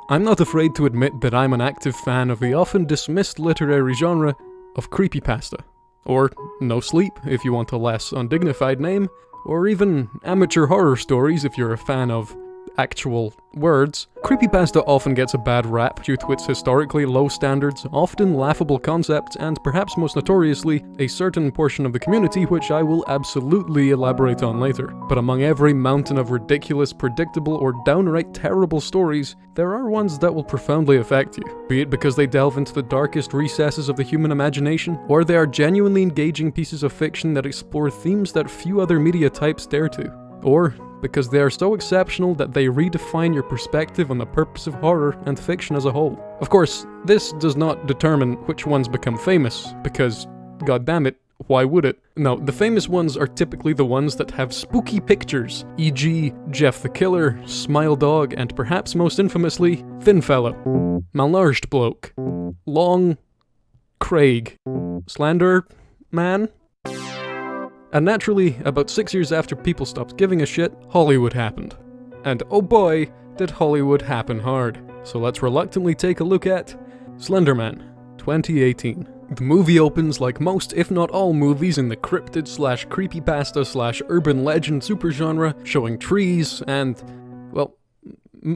I'm not afraid to admit that I'm an active fan of the often dismissed literary genre of creepypasta. Or no sleep, if you want a less undignified name, or even amateur horror stories if you're a fan of actual words. Creepypasta often gets a bad rap due to its historically low standards, often laughable concepts, and perhaps most notoriously, a certain portion of the community which I will absolutely elaborate on later. But among every mountain of ridiculous, predictable, or downright terrible stories, there are ones that will profoundly affect you, be it because they delve into the darkest recesses of the human imagination, or they are genuinely engaging pieces of fiction that explore themes that few other media types dare to, or because they are so exceptional that they redefine your perspective on the purpose of horror and fiction as a whole. Of course, this does not determine which ones become famous, because, goddammit, why would it? No, the famous ones are typically the ones that have spooky pictures, e.g. Jeff the Killer, Smile Dog, and perhaps most infamously, Thin Fellow, Malnourished Bloke, Long Craig, Slender Man. And naturally, about 6 years after people stopped giving a shit, Hollywood happened. And oh boy, did Hollywood happen hard. So let's reluctantly take a look at Slenderman, 2018. The movie opens like most, if not all, movies in the cryptid/creepypasta/urban legend supergenre, showing trees and, well,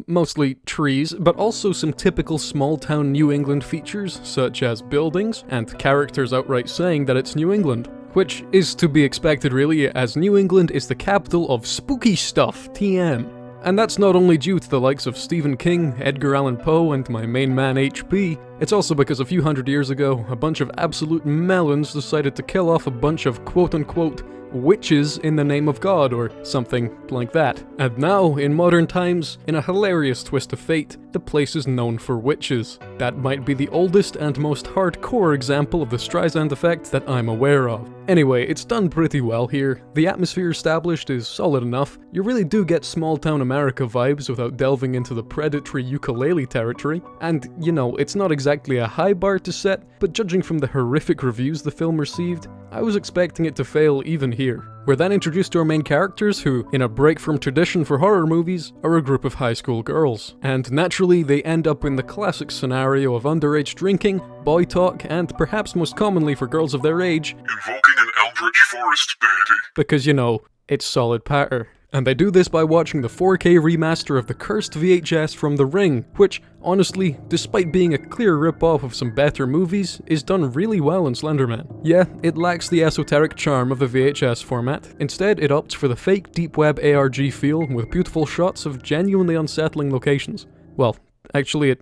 mostly trees, but also some typical small-town New England features, such as buildings, and characters outright saying that it's New England. Which is to be expected really, as New England is the capital of spooky stuff, TM. And that's not only due to the likes of Stephen King, Edgar Allan Poe, and my main man HP, it's also because a few hundred years ago, a bunch of absolute melons decided to kill off a bunch of quote-unquote witches in the name of God, or something like that. And now, in modern times, in a hilarious twist of fate, the place is known for witches. That might be the oldest and most hardcore example of the Streisand effect that I'm aware of. Anyway, it's done pretty well here. The atmosphere established is solid enough. You really do get small-town America vibes without delving into the predatory ukulele territory. And, you know, it's not exactly a high bar to set, but judging from the horrific reviews the film received, I was expecting it to fail even here. We're then introduced to our main characters who, in a break from tradition for horror movies, are a group of high school girls. And naturally, they end up in the classic scenario of underage drinking, boy talk, and perhaps most commonly for girls of their age, invoking an eldritch forest deity. Because, you know, it's solid patter. And they do this by watching the 4K remaster of the cursed VHS from The Ring, which, honestly, despite being a clear rip-off of some better movies, is done really well in Slenderman. Yeah, it lacks the esoteric charm of the VHS format. Instead, it opts for the fake deep web ARG feel with beautiful shots of genuinely unsettling locations. Well, actually,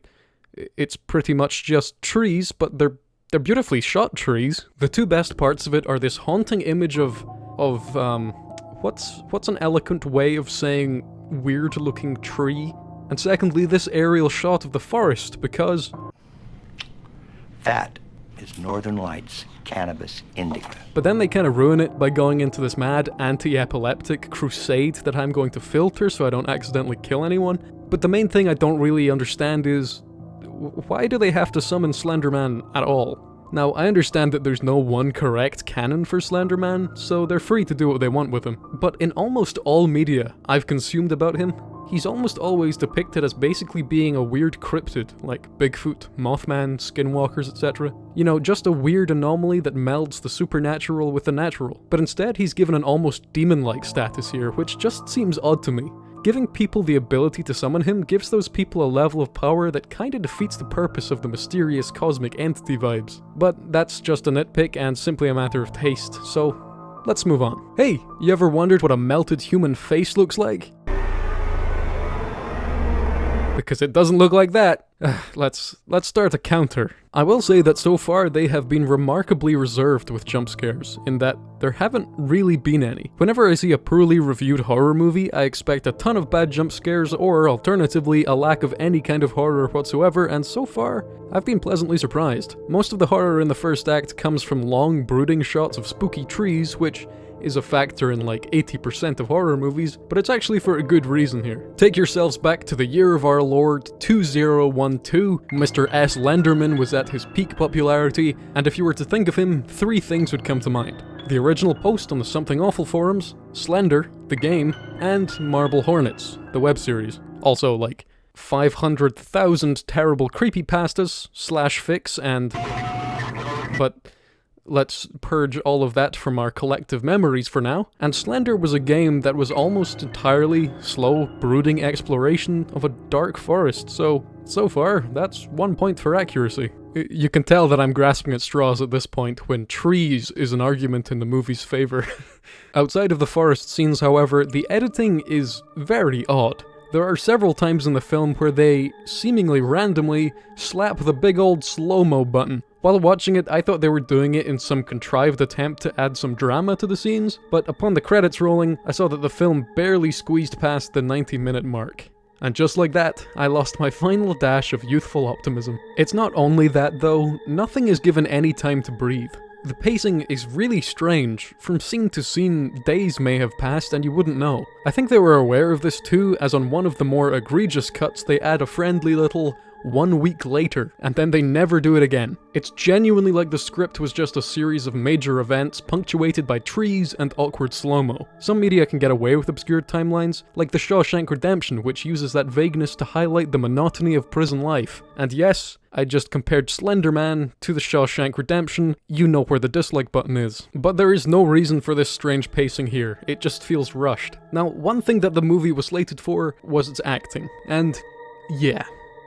it's pretty much just trees, but they're beautifully shot trees. The two best parts of it are this haunting image of what's an eloquent way of saying weird-looking tree? And secondly, this aerial shot of the forest, because that is Northern Lights cannabis indica. But then they kind of ruin it by going into this mad anti-epileptic crusade that I'm going to filter so I don't accidentally kill anyone. But the main thing I don't really understand is, why do they have to summon Slenderman at all? Now, I understand that there's no one correct canon for Slenderman, so they're free to do what they want with him. But in almost all media I've consumed about him, he's almost always depicted as basically being a weird cryptid, like Bigfoot, Mothman, Skinwalkers, etc. You know, just a weird anomaly that melds the supernatural with the natural. But instead he's given an almost demon-like status here, which just seems odd to me. Giving people the ability to summon him gives those people a level of power that kinda defeats the purpose of the mysterious cosmic entity vibes. But that's just a nitpick and simply a matter of taste, so let's move on. Hey, you ever wondered what a melted human face looks like? Because it doesn't look like that. Let's start a counter. I will say that so far they have been remarkably reserved with jump scares, in that there haven't really been any. Whenever I see a poorly reviewed horror movie, I expect a ton of bad jump scares, or alternatively, a lack of any kind of horror whatsoever, and so far, I've been pleasantly surprised. Most of the horror in the first act comes from long, brooding shots of spooky trees, which is a factor in like 80% of horror movies, but it's actually for a good reason here. Take yourselves back to the year of our Lord 2012, Mr. S. Lenderman was at his peak popularity, and if you were to think of him, three things would come to mind. The original post on the Something Awful forums, Slender, the game, and Marble Hornets, the web series. Also, like, 500,000 terrible creepypastas, /fics, and... But let's purge all of that from our collective memories for now. And Slender was a game that was almost entirely slow, brooding exploration of a dark forest, so far, that's 1 point for accuracy. You can tell that I'm grasping at straws at this point when trees is an argument in the movie's favor. Outside of the forest scenes, however, the editing is very odd. There are several times in the film where they, seemingly randomly, slap the big old slow-mo button. While watching it, I thought they were doing it in some contrived attempt to add some drama to the scenes, but upon the credits rolling, I saw that the film barely squeezed past the 90-minute mark. And just like that, I lost my final dash of youthful optimism. It's not only that though, nothing is given any time to breathe. The pacing is really strange. From scene to scene, days may have passed and you wouldn't know. I think they were aware of this too, as on one of the more egregious cuts they add a friendly little 1 week later, and then they never do it again. It's genuinely like the script was just a series of major events punctuated by trees and awkward slow-mo. Some media can get away with obscure timelines, like The Shawshank Redemption, which uses that vagueness to highlight the monotony of prison life. And yes, I just compared Slender Man to The Shawshank Redemption, you know where the dislike button is. But there is no reason for this strange pacing here, it just feels rushed. Now, one thing that the movie was slated for was its acting, and yeah.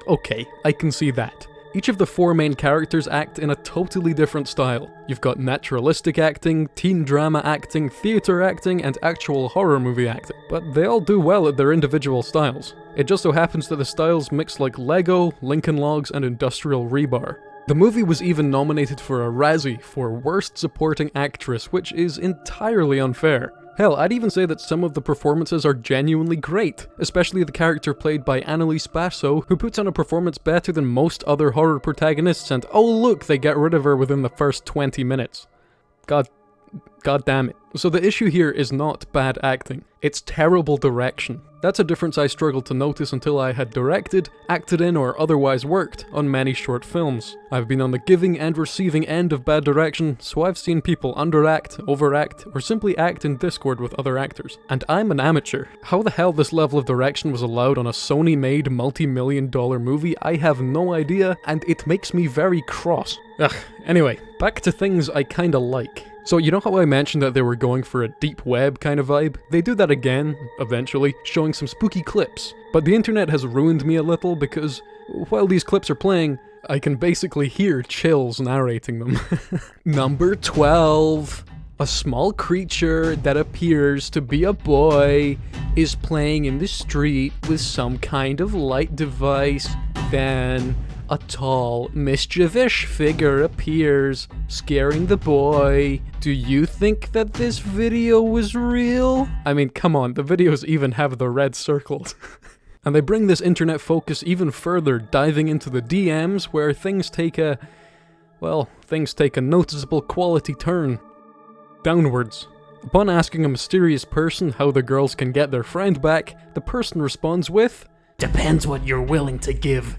Okay, I can see that. Each of the 4 main characters act in a totally different style. You've got naturalistic acting, teen drama acting, theater acting, and actual horror movie acting. But they all do well at their individual styles. It just so happens that the styles mix like Lego, Lincoln Logs, and industrial rebar. The movie was even nominated for a Razzie for Worst Supporting Actress, which is entirely unfair. Hell, I'd even say that some of the performances are genuinely great, especially the character played by Annalise Basso, who puts on a performance better than most other horror protagonists, and oh look, they get rid of her within the first 20 minutes. God damn it. So the issue here is not bad acting, it's terrible direction. That's a difference I struggled to notice until I had directed, acted in, or otherwise worked on many short films. I've been on the giving and receiving end of bad direction, so I've seen people underact, overact, or simply act in discord with other actors. And I'm an amateur. How the hell this level of direction was allowed on a Sony-made multi-million-dollar movie, I have no idea, and it makes me very cross. Ugh, anyway, back to things I kinda like. So you know how I mentioned that they were going for a deep web kind of vibe? They do that again, eventually, showing some spooky clips. But the internet has ruined me a little because, while these clips are playing, I can basically hear Chills narrating them. Number 12. A small creature that appears to be a boy is playing in the street with some kind of light device. Then a tall, mischievous figure appears, scaring the boy. Do you think that this video was real? I mean, come on, the videos even have the red circles. And they bring this internet focus even further, diving into the DMs where things take a noticeable quality turn. Downwards. Upon asking a mysterious person how the girls can get their friend back, the person responds with, "Depends what you're willing to give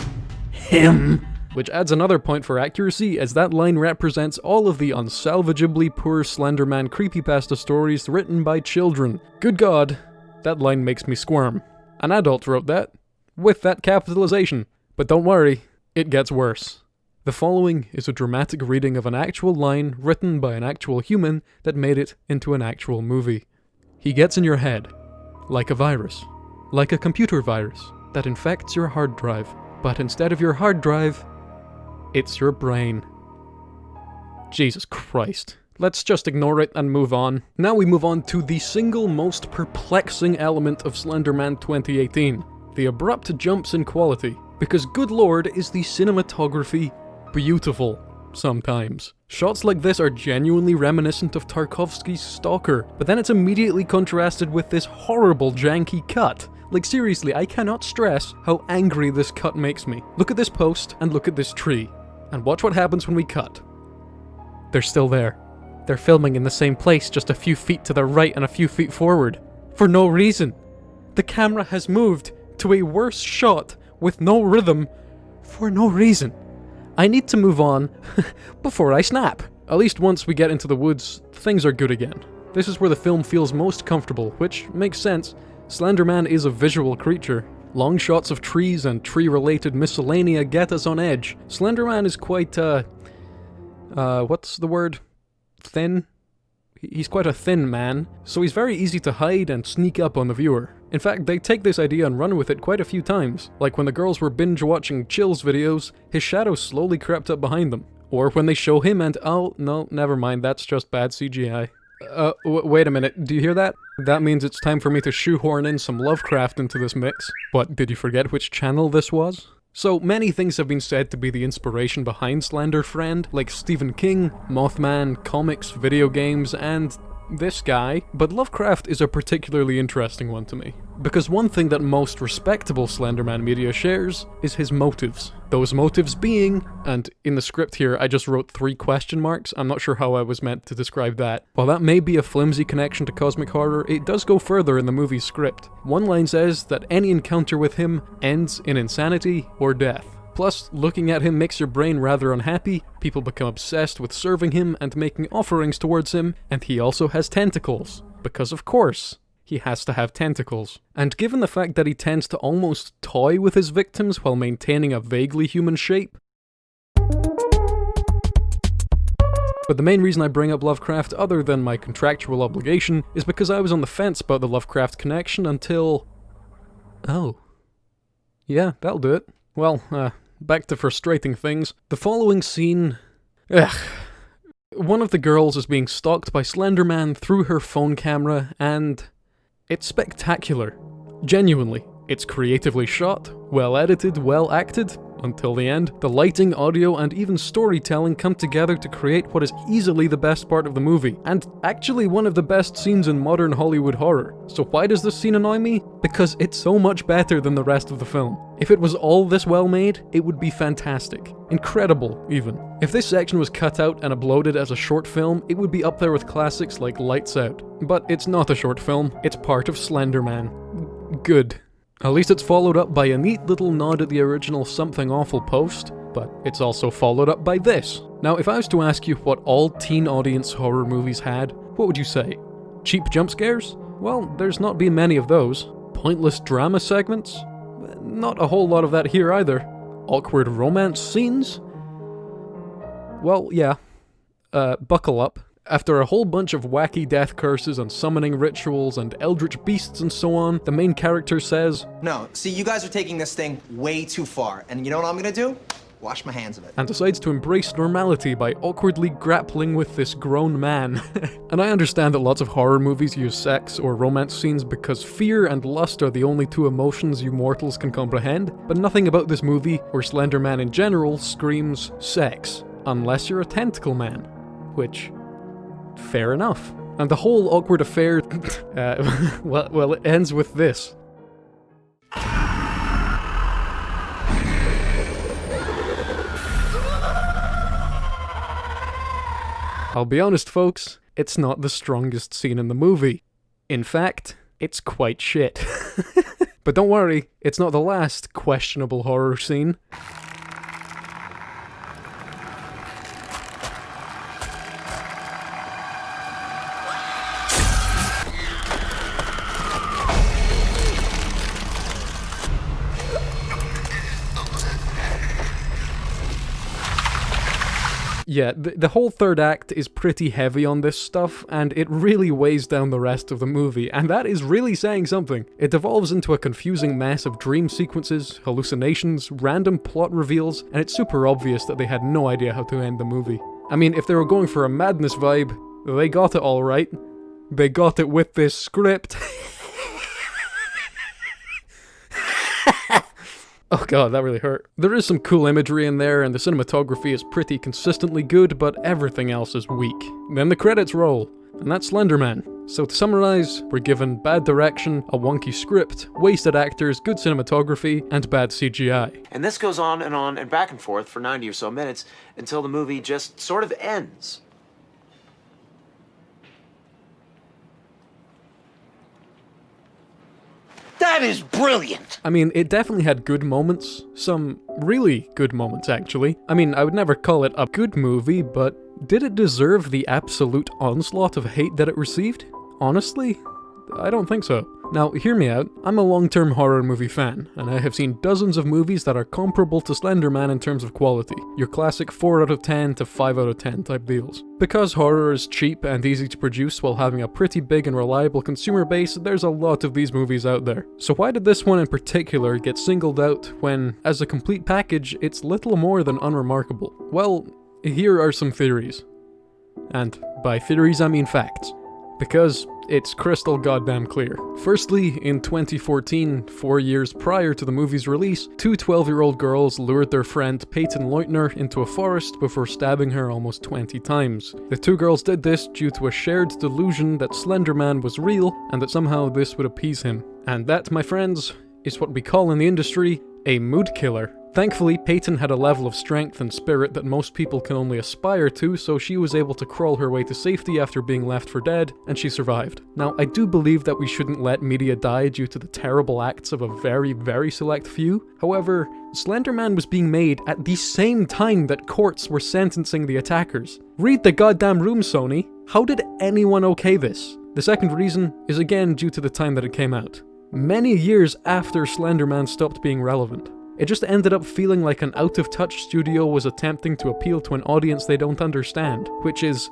him." Which adds another point for accuracy, as that line represents all of the unsalvageably poor Slenderman creepypasta stories written by children. Good God, that line makes me squirm. An adult wrote that, with that capitalization. But don't worry, it gets worse. The following is a dramatic reading of an actual line written by an actual human that made it into an actual movie. He gets in your head, like a virus, like a computer virus that infects your hard drive. But instead of your hard drive, it's your brain. Jesus Christ. Let's just ignore it and move on. Now we move on to the single most perplexing element of Slenderman 2018. The abrupt jumps in quality. Because good lord, is the cinematography beautiful sometimes. Shots like this are genuinely reminiscent of Tarkovsky's Stalker, but then it's immediately contrasted with this horrible janky cut. Like seriously, I cannot stress how angry this cut makes me. Look at this post and look at this tree. And watch what happens when we cut. They're still there. They're filming in the same place, just a few feet to the right and a few feet forward. For no reason. The camera has moved to a worse shot with no rhythm for no reason. I need to move on before I snap. At least once we get into the woods, things are good again. This is where the film feels most comfortable, which makes sense. Slenderman is a visual creature. Long shots of trees and tree-related miscellanea get us on edge. Slenderman is quite, what's the word? Thin? He's quite a thin man, so he's very easy to hide and sneak up on the viewer. In fact, they take this idea and run with it quite a few times. Like when the girls were binge-watching Chill's videos, his shadow slowly crept up behind them. Or when they show him and— oh, no, never mind, that's just bad CGI. Wait a minute, do you hear that? That means it's time for me to shoehorn in some Lovecraft into this mix. What, did you forget which channel this was? So, many things have been said to be the inspiration behind Slender Friend, like Stephen King, Mothman, comics, video games, and this guy, but Lovecraft is a particularly interesting one to me. Because one thing that most respectable Slenderman media shares is his motives. Those motives being, and in the script here I just wrote 3 question marks, I'm not sure how I was meant to describe that. While that may be a flimsy connection to cosmic horror, it does go further in the movie's script. One line says that any encounter with him ends in insanity or death. Plus, looking at him makes your brain rather unhappy, people become obsessed with serving him and making offerings towards him, and he also has tentacles. Because of course, he has to have tentacles. And given the fact that he tends to almost toy with his victims while maintaining a vaguely human shape. But the main reason I bring up Lovecraft, other than my contractual obligation, is because I was on the fence about the Lovecraft connection until— oh. Yeah, that'll do it. Well, back to frustrating things. The following scene— one of the girls is being stalked by Slenderman through her phone camera, and it's spectacular. Genuinely. It's creatively shot, well edited, well acted, until the end. The lighting, audio, and even storytelling come together to create what is easily the best part of the movie, and actually one of the best scenes in modern Hollywood horror. So why does this scene annoy me? Because it's so much better than the rest of the film. If it was all this well made, it would be fantastic. Incredible, even. If this section was cut out and uploaded as a short film, it would be up there with classics like Lights Out. But it's not a short film, it's part of Slenderman. Good. At least it's followed up by a neat little nod at the original Something Awful post, but it's also followed up by this. Now, if I was to ask you what all teen audience horror movies had, what would you say? Cheap jump scares? Well, there's not been many of those. Pointless drama segments? Not a whole lot of that here either. Awkward romance scenes? Well, yeah. Buckle up. After a whole bunch of wacky death curses and summoning rituals and eldritch beasts and so on, the main character says— no, see, you guys are taking this thing way too far, and you know what I'm gonna do? Wash my hands of it. And decides to embrace normality by awkwardly grappling with this grown man. And I understand that lots of horror movies use sex or romance scenes because fear and lust are the only 2 emotions you mortals can comprehend, but nothing about this movie, or Slenderman in general, screams sex. Unless you're a tentacle man. Which— fair enough. And the whole awkward affair— well, it ends with this. I'll be honest, folks, it's not the strongest scene in the movie. In fact, it's quite shit. But don't worry, it's not the last questionable horror scene. Yeah, the whole third act is pretty heavy on this stuff, and it really weighs down the rest of the movie, and that is really saying something. It devolves into a confusing mess of dream sequences, hallucinations, random plot reveals, and it's super obvious that they had no idea how to end the movie. I mean, if they were going for a madness vibe, they got it all right. They got it with this script. Oh god, that really hurt. There is some cool imagery in there, and the cinematography is pretty consistently good, but everything else is weak. Then the credits roll, and that's Slenderman. So to summarize, we're given bad direction, a wonky script, wasted actors, good cinematography, and bad CGI. And this goes on and back and forth for 90 or so minutes until the movie just sort of ends. That is brilliant! I mean, it definitely had good moments. Some really good moments, actually. I mean, I would never call it a good movie, but did it deserve the absolute onslaught of hate that it received? Honestly, I don't think so. Now, hear me out, I'm a long-term horror movie fan, and I have seen dozens of movies that are comparable to Slender Man in terms of quality. Your classic 4 out of 10 to 5 out of 10 type deals. Because horror is cheap and easy to produce while having a pretty big and reliable consumer base, there's a lot of these movies out there. So why did this one in particular get singled out when, as a complete package, it's little more than unremarkable? Well, here are some theories. And by theories I mean facts. Because it's crystal goddamn clear. Firstly, in 2014, 4 years prior to the movie's release, two 12-year-old girls lured their friend Peyton Leutner into a forest before stabbing her almost 20 times. The two girls did this due to a shared delusion that Slender Man was real and that somehow this would appease him. And that, my friends, is what we call in the industry a mood killer. Thankfully, Peyton had a level of strength and spirit that most people can only aspire to, so she was able to crawl her way to safety after being left for dead, and she survived. Now, I do believe that we shouldn't let media die due to the terrible acts of a very, very select few. However, Slender Man was being made at the same time that courts were sentencing the attackers. Read the goddamn room, Sony. How did anyone okay this? The second reason is again due to the time that it came out. Many years after Slender Man stopped being relevant. It just ended up feeling like an out-of-touch studio was attempting to appeal to an audience they don't understand, which is,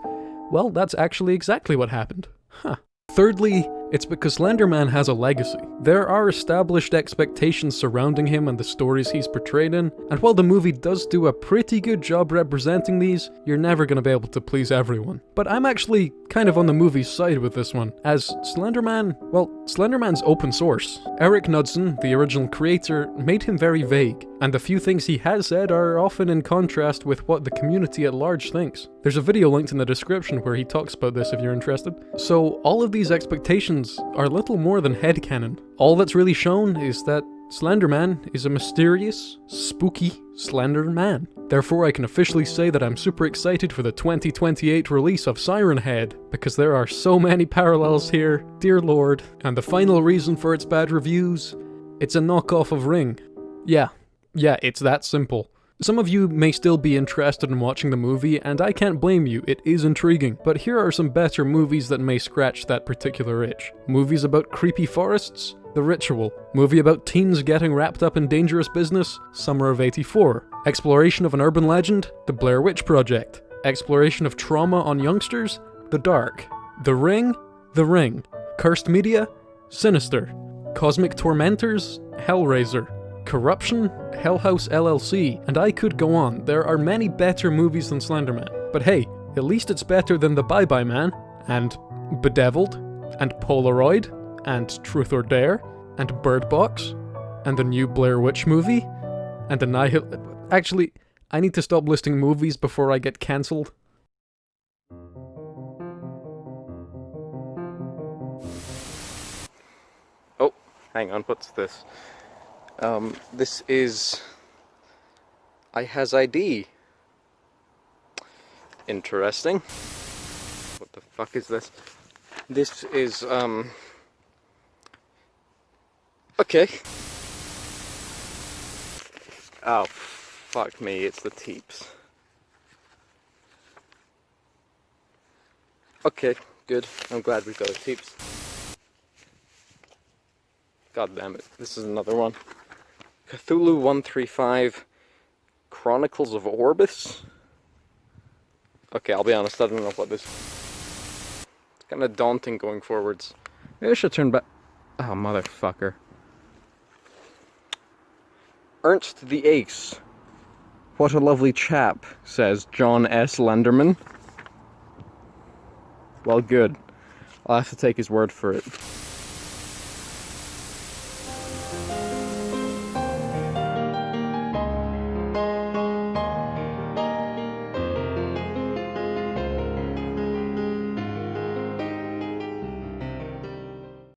well, that's actually exactly what happened. Huh. Thirdly, it's because Slender Man has a legacy. There are established expectations surrounding him and the stories he's portrayed in, and while the movie does do a pretty good job representing these, you're never going to be able to please everyone. But I'm actually kind of on the movie's side with this one, as Slender Man, well, Slender Man's open source. Erik Knudsen, the original creator, made him very vague, and the few things he has said are often in contrast with what the community at large thinks. There's a video linked in the description where he talks about this if you're interested. So all of these expectations are little more than headcanon. All that's really shown is that Slender Man is a mysterious, spooky, slender man. Therefore, I can officially say that I'm super excited for the 2028 release of Siren Head, because there are so many parallels here, dear lord. And the final reason for its bad reviews, it's a knockoff of Ring. Yeah, it's that simple. Some of you may still be interested in watching the movie, and I can't blame you, it is intriguing, but here are some better movies that may scratch that particular itch. Movies about creepy forests? The Ritual. Movie about teens getting wrapped up in dangerous business? Summer of '84. Exploration of an urban legend? The Blair Witch Project. Exploration of trauma on youngsters? The Dark. The Ring? The Ring. Cursed Media? Sinister. Cosmic Tormentors? Hellraiser. Corruption? Hell House LLC, and I could go on. There are many better movies than Slender Man. But hey, at least it's better than The Bye Bye Man, and Bedeviled, and Polaroid, and Truth or Dare, and Bird Box, and the new Blair Witch movie, and Actually, I need to stop listing movies before I get cancelled. Oh, hang on, what's this? This is IhazID. Interesting. What the fuck is this? This is, okay. Oh, fuck me, it's the teeps. Okay, good. I'm glad we've got the teeps. God damn it, this is another one. Cthulhu 135 Chronicles of Orbis? Okay, I'll be honest, I don't know what this is. It's kind of daunting going forwards. Maybe I should turn back. Oh, motherfucker. Ernst the Ace. What a lovely chap, says John S. Lenderman. Well, good. I'll have to take his word for it.